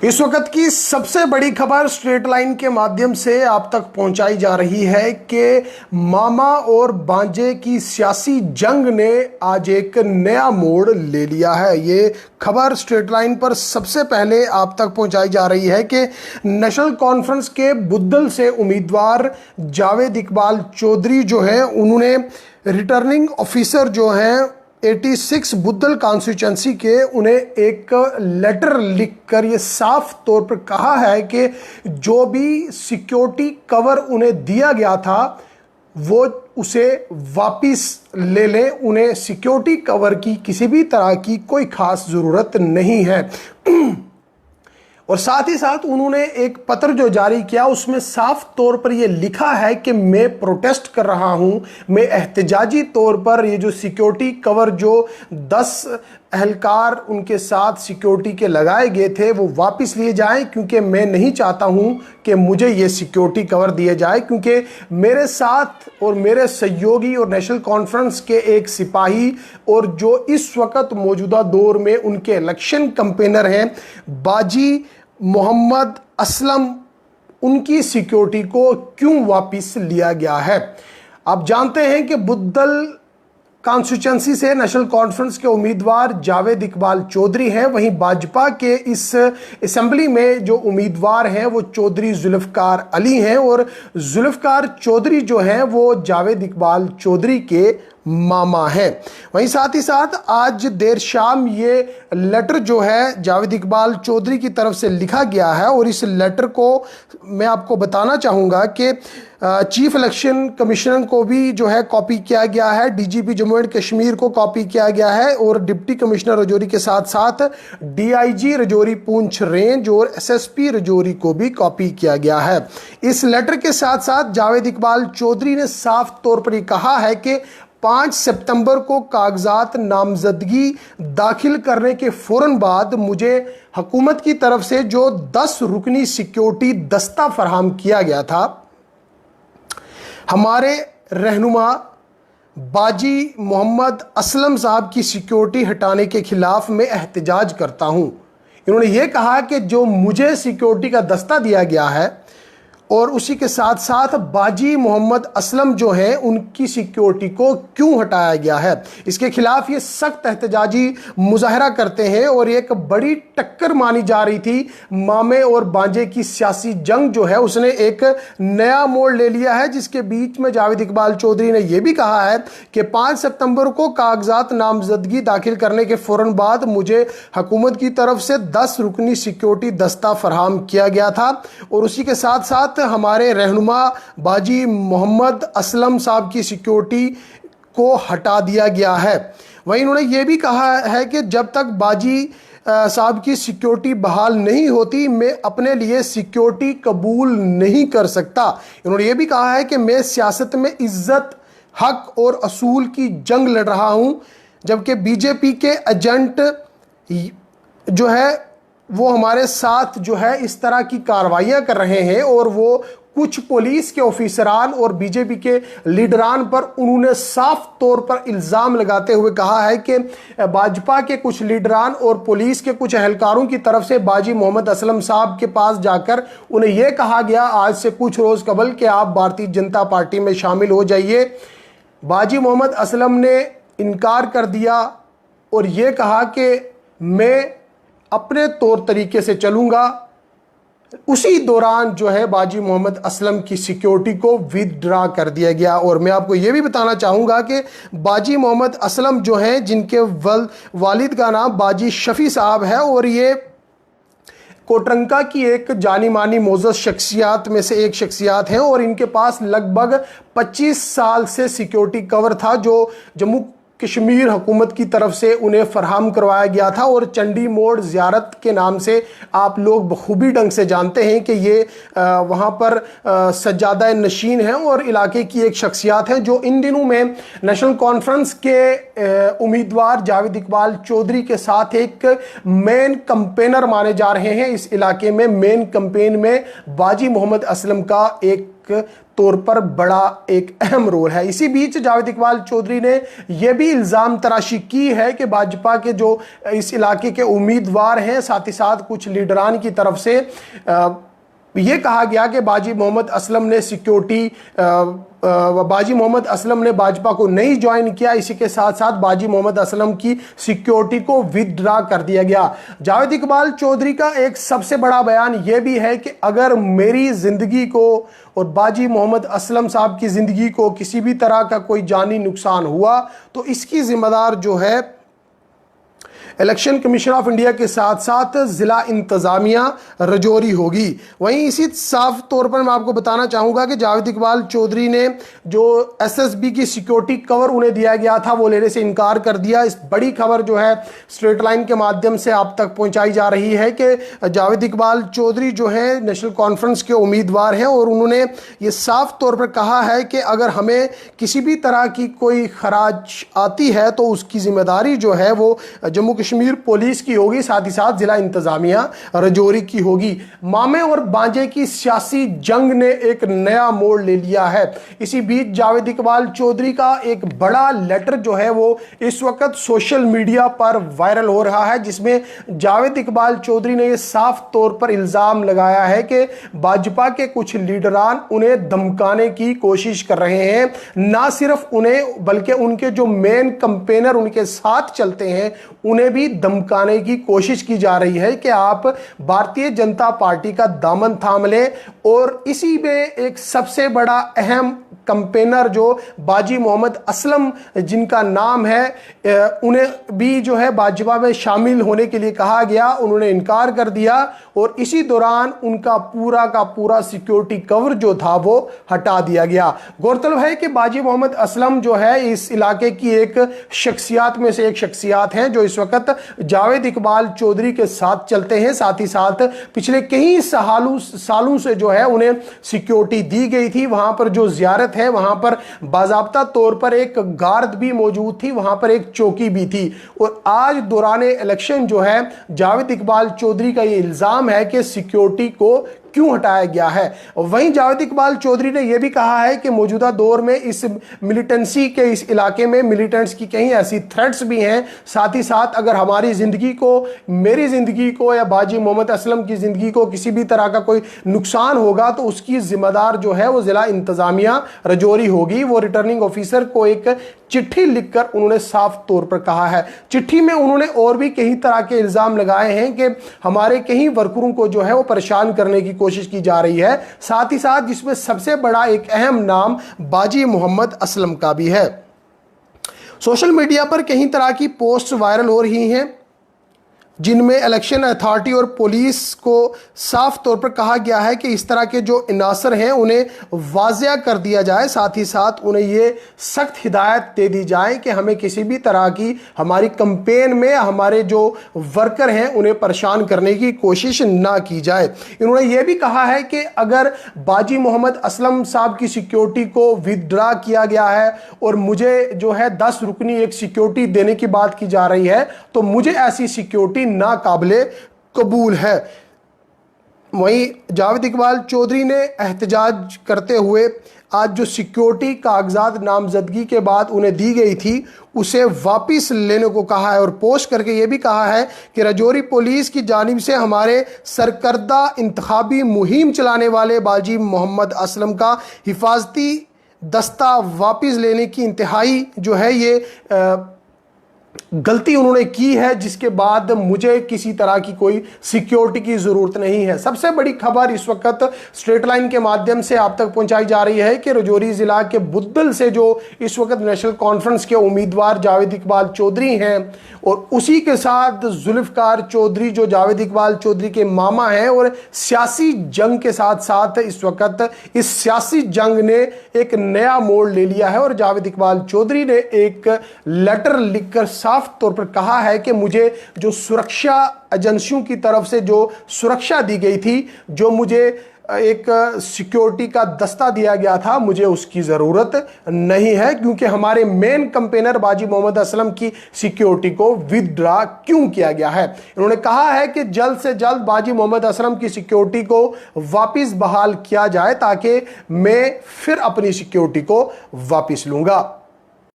इस वक्त की सबसे बड़ी खबर स्ट्रेट लाइन के माध्यम से आप तक पहुंचाई जा रही है कि मामा और भांजे की सियासी जंग ने आज एक नया मोड़ ले लिया है। ये खबर स्ट्रेट लाइन पर सबसे पहले आप तक पहुंचाई जा रही है कि नेशनल कॉन्फ्रेंस के बुद्दल से उम्मीदवार जावेद इकबाल चौधरी जो है, उन्होंने रिटर्निंग ऑफिसर जो हैं 86 बुद्दल कॉन्स्टिट्यूंसी के, उन्हें एक लेटर लिखकर ये साफ तौर पर कहा है कि जो भी सिक्योरिटी कवर उन्हें दिया गया था वो उसे वापस ले लें। उन्हें सिक्योरिटी कवर की किसी भी तरह की कोई खास ज़रूरत नहीं है। और साथ ही साथ उन्होंने एक पत्र जो जारी किया उसमें साफ तौर पर यह लिखा है कि मैं प्रोटेस्ट कर रहा हूं, मैं एहतजाजी तौर पर ये जो सिक्योरिटी कवर जो 10 एहलकार उनके साथ सिक्योरिटी के लगाए गए थे वो वापस लिए जाएं, क्योंकि मैं नहीं चाहता हूं कि मुझे ये सिक्योरिटी कवर दिए जाए, क्योंकि मेरे साथ और मेरे सहयोगी और नेशनल कॉन्फ्रेंस के एक सिपाही और जो इस वक्त मौजूदा दौर में उनके इलेक्शन कैंपेनर हैं बाजी मोहम्मद असलम, उनकी सिक्योरिटी को क्यों वापस लिया गया है। आप जानते हैं कि बुद्दल कॉन्स्टिट्यूंसी से नेशनल कॉन्फ्रेंस के उम्मीदवार जावेद इकबाल चौधरी हैं, वहीं भाजपा के इस असेंबली में जो उम्मीदवार हैं वो चौधरी जुल्फकार अली हैं, और जुल्फकार चौधरी जो हैं वो जावेद इकबाल चौधरी के मामा हैं। वहीं साथ ही साथ आज देर शाम ये लेटर जो है जावेद इकबाल चौधरी की तरफ से लिखा गया है, और इस लेटर को मैं आपको बताना चाहूँगा कि चीफ इलेक्शन कमिश्नर को भी जो है कॉपी किया गया है, डीजीपी जम्मू एंड कश्मीर को कॉपी किया गया है, और डिप्टी कमिश्नर रजौरी के साथ साथ डीआईजी रजौरी पूंछ रेंज और एसएसपी रजौरी को भी कॉपी किया गया है। इस लेटर के साथ साथ जावेद इकबाल चौधरी ने साफ तौर पर कहा है कि 5 सितंबर को कागजात नामजदगी दाखिल करने के फौरन बाद मुझे हुकूमत की तरफ से जो 10 रुकनी सिक्योरिटी दस्ता फराहम किया गया था, हमारे रहनुमा बाजी मोहम्मद असलम साहब की सिक्योरिटी हटाने के खिलाफ मैं एहतजाज करता हूं। इन्होंने ये कहा कि जो मुझे सिक्योरिटी का दस्ता दिया गया है और उसी के साथ साथ बाजी मोहम्मद असलम जो हैं उनकी सिक्योरिटी को क्यों हटाया गया है, इसके खिलाफ ये सख्त एहतजाजी मुजाहरा करते हैं। और एक बड़ी टक्कर मानी जा रही थी मामे और भांजे की सियासी जंग जो है उसने एक नया मोड़ ले लिया है, जिसके बीच में जावेद इकबाल चौधरी ने यह भी कहा है कि 5 सितंबर को कागजात नामजदगी दाखिल करने के फौरन बाद मुझे हुकूमत की तरफ से 10 रुकनी सिक्योरिटी दस्ता फराहम किया गया था, और उसी के साथ साथ हमारे रहनुमा बाजी मोहम्मद असलम साहब की सिक्योरिटी को हटा दिया गया है। वहीं उन्होंने ये भी कहा है कि जब तक बाजी साहब की सिक्योरिटी बहाल नहीं होती मैं अपने लिए सिक्योरिटी कबूल नहीं कर सकता। इन्होंने ये भी कहा है कि मैं सियासत में इज्जत, हक और असूल की जंग लड़ रहा हूं, जबकि बीजेपी के एजेंट जो है वो हमारे साथ जो है इस तरह की कार्रवाइयां कर रहे हैं, और वो कुछ पुलिस के ऑफिसरान और बीजेपी के लीडरान पर उन्होंने साफ तौर पर इल्ज़ाम लगाते हुए कहा है कि भाजपा के कुछ लीडरान और पुलिस के कुछ एहलकारों की तरफ से बाजी मोहम्मद असलम साहब के पास जाकर उन्हें यह कहा गया आज से कुछ रोज़ कबल कि आप भारतीय जनता पार्टी में शामिल हो जाइए। बाजी मोहम्मद असलम ने इनकार कर दिया और ये कहा कि मैं अपने तौर तरीके से चलूंगा। उसी दौरान जो है बाजी मोहम्मद असलम की सिक्योरिटी को विदड्रा कर दिया गया। और मैं आपको यह भी बताना चाहूँगा कि बाजी मोहम्मद असलम जो हैं, जिनके वालिद का नाम बाजी शफी साहब है, और ये कोटरंका की एक जानी मानी मोअज़्ज़ज़ शख्सियात में से एक शख्सियात हैं, और इनके पास लगभग 25 साल से सिक्योरिटी कवर था जो जम्मू कश्मीर हुकूमत की तरफ से उन्हें फराहम करवाया गया था। और चंडी मोड़ ज़ियारत के नाम से आप लोग बखूबी ढंग से जानते हैं कि ये वहाँ पर सज्जादा नशीन हैं और इलाके की एक शख्सियात हैं जो इन दिनों में नेशनल कॉन्फ्रेंस के उम्मीदवार जावेद इकबाल चौधरी के साथ एक मेन कंपेनर माने जा रहे हैं। इस इलाके में मेन कंपेन में बाजी मोहम्मद असलम का एक तौर पर बड़ा एक अहम रोल है। इसी बीच जावेद इकबाल चौधरी ने यह भी इल्ज़ाम तराशी की है कि भाजपा के जो इस इलाके के उम्मीदवार हैं, साथ ही साथ कुछ लीडरान की तरफ से ये कहा गया कि बाजी मोहम्मद असलम ने भाजपा को नहीं ज्वाइन किया। इसी के साथ साथ बाजी मोहम्मद असलम की सिक्योरिटी को विदड्रा कर दिया गया। जावेद इकबाल चौधरी का एक सबसे बड़ा बयान यह भी है कि अगर मेरी जिंदगी को और बाजी मोहम्मद असलम साहब की जिंदगी को किसी भी तरह का कोई जानी नुकसान हुआ तो इसकी जिम्मेदार जो है इलेक्शन कमीशन ऑफ इंडिया के साथ साथ जिला इंतजामिया रजौरी होगी। वहीं इसी साफ तौर पर मैं आपको बताना चाहूंगा कि जावेद इकबाल चौधरी ने जो एसएसबी की सिक्योरिटी कवर उन्हें दिया गया था वो लेने से इनकार कर दिया। इस बड़ी खबर जो है स्ट्रेट लाइन के माध्यम से आप तक पहुंचाई जा रही है कि जावेद इकबाल चौधरी जो है नेशनल कॉन्फ्रेंस के उम्मीदवार हैं और उन्होंने ये साफ तौर पर कहा है कि अगर हमें किसी भी तरह की कोई खराज आती है तो उसकी जिम्मेदारी जो है वो जम्मू कश्मीर पुलिस की होगी, साथ ही साथ जिला इंतजामिया रजौरी की होगी। मामे और बांजे की सियासी जंग ने एक नया मोड़ ले लिया है। इसी बीच जावेद इकबाल चौधरी का एक बड़ा लेटर जो है वो इस वक्त सोशल मीडिया पर वायरल हो रहा है, जिसमें जावेद इकबाल चौधरी ने यह साफ तौर पर इल्जाम लगाया है कि भाजपा के कुछ लीडरान उन्हें धमकाने की कोशिश कर रहे हैं। ना सिर्फ उन्हें बल्कि उनके जो मेन कैंपेनर उनके साथ चलते हैं उन्हें भी धमकाने की कोशिश की जा रही है कि आप भारतीय जनता पार्टी का दामन थाम लें। और इसी में एक सबसे बड़ा अहम कैंपेनर जो बाजी मोहम्मद असलम जिनका नाम है, उन्हें भी जो है भाजपा में शामिल होने के लिए कहा गया, उन्होंने इनकार कर दिया और इसी दौरान उनका पूरा का पूरा सिक्योरिटी कवर जो था वो हटा दिया गया। गौरतलब है कि बाजी मोहम्मद असलम जो है इस इलाके की एक शख्सियत में से एक शख्सियत है जो इस वक्त जावेद इकबाल चौधरी के साथ चलते हैं। साथ ही साथ पिछले कई सालों से जो है उन्हें सिक्योरिटी दी गई थी। वहां पर जो जियारत है वहां पर बाज़ाब्ता तौर पर एक गार्ड भी मौजूद थी, वहां पर एक चौकी भी थी। और आज दौरान इलेक्शन जो है जावेद इकबाल चौधरी का यह इल्जाम है कि सिक्योरिटी को क्यों हटाया गया है। वहीं जावेद इकबाल चौधरी ने यह भी कहा है कि मौजूदा दौर में इस मिलिटेंसी के इस इलाके में मिलिटेंट्स की कहीं ऐसी थ्रेट्स भी हैं। साथ ही साथ अगर हमारी जिंदगी को, मेरी जिंदगी को या बाजी मोहम्मद असलम की जिंदगी को किसी भी तरह का कोई नुकसान होगा तो उसकी जिम्मेदार जो है वो जिला इंतजामिया रजौरी होगी। वो रिटर्निंग ऑफिसर को एक चिट्ठी लिखकर उन्होंने साफ तौर पर कहा है। चिट्ठी में उन्होंने और भी कई तरह के इल्जाम लगाए हैं कि हमारे कई वर्करों को जो है वो परेशान करने की कोशिश की जा रही है। साथ ही साथ जिसमें सबसे बड़ा एक अहम नाम बाजी मोहम्मद असलम का भी है। सोशल मीडिया पर कई तरह की पोस्ट वायरल हो रही हैं जिनमें इलेक्शन अथॉरिटी और पुलिस को साफ तौर पर कहा गया है कि इस तरह के जो इनासर हैं उन्हें वाज़िया कर दिया जाए। साथ ही साथ उन्हें ये सख्त हिदायत दे दी जाए कि हमें किसी भी तरह की हमारी कैंपेन में हमारे जो वर्कर हैं उन्हें परेशान करने की कोशिश ना की जाए। इन्होंने ये भी कहा है कि अगर बाजी मोहम्मद असलम साहब की सिक्योरिटी को विदड्रा किया गया है और मुझे जो है 10 रुकनी एक सिक्योरिटी देने की बात की जा रही है तो मुझे ऐसी सिक्योरिटी नाकाबिले कबूल है। वहीं जावेद इकबाल चौधरी ने एहतजाज करते हुए आज जो सिक्योरिटी कागजात नामजदगी के बाद उन्हें दी गई थी उसे वापस लेने को कहा है और पोस्ट करके ये भी कहा है कि रजौरी पुलिस की जानिब से हमारे सरकर्दा इंतखाबी मुहिम चलाने वाले बाजी मोहम्मद असलम का हिफाजती दस्ता वापस लेने की इंतहाई जो है ये गलती उन्होंने की है, जिसके बाद मुझे किसी तरह की कोई सिक्योरिटी की ज़रूरत नहीं है। सबसे बड़ी खबर इस वक्त स्ट्रेट लाइन के माध्यम से आप तक पहुंचाई जा रही है कि रजौरी ज़िला के बुद्दल से जो इस वक्त नेशनल कॉन्फ्रेंस के उम्मीदवार जावेद इकबाल चौधरी हैं और उसी के साथ जुल्फ़कार चौधरी जो जावेद इकबाल चौधरी के मामा हैं और सियासी जंग के साथ साथ इस वक्त इस सियासी जंग ने एक नया मोड़ ले लिया है और जावेद इकबाल चौधरी ने एक लेटर लिखकर साफ तौर पर कहा है कि मुझे जो सुरक्षा एजेंसियों की तरफ से जो सुरक्षा दी गई थी, जो मुझे एक सिक्योरिटी का दस्ता दिया गया था, मुझे उसकी ज़रूरत नहीं है, क्योंकि हमारे मेन कंपेनर बाजी मोहम्मद असलम की सिक्योरिटी को विदड्रा क्यों किया गया है। इन्होंने कहा है कि जल्द से जल्द बाजी मोहम्मद असलम की सिक्योरिटी को वापस बहाल किया जाए ताकि मैं फिर अपनी सिक्योरिटी को वापस लूंगा।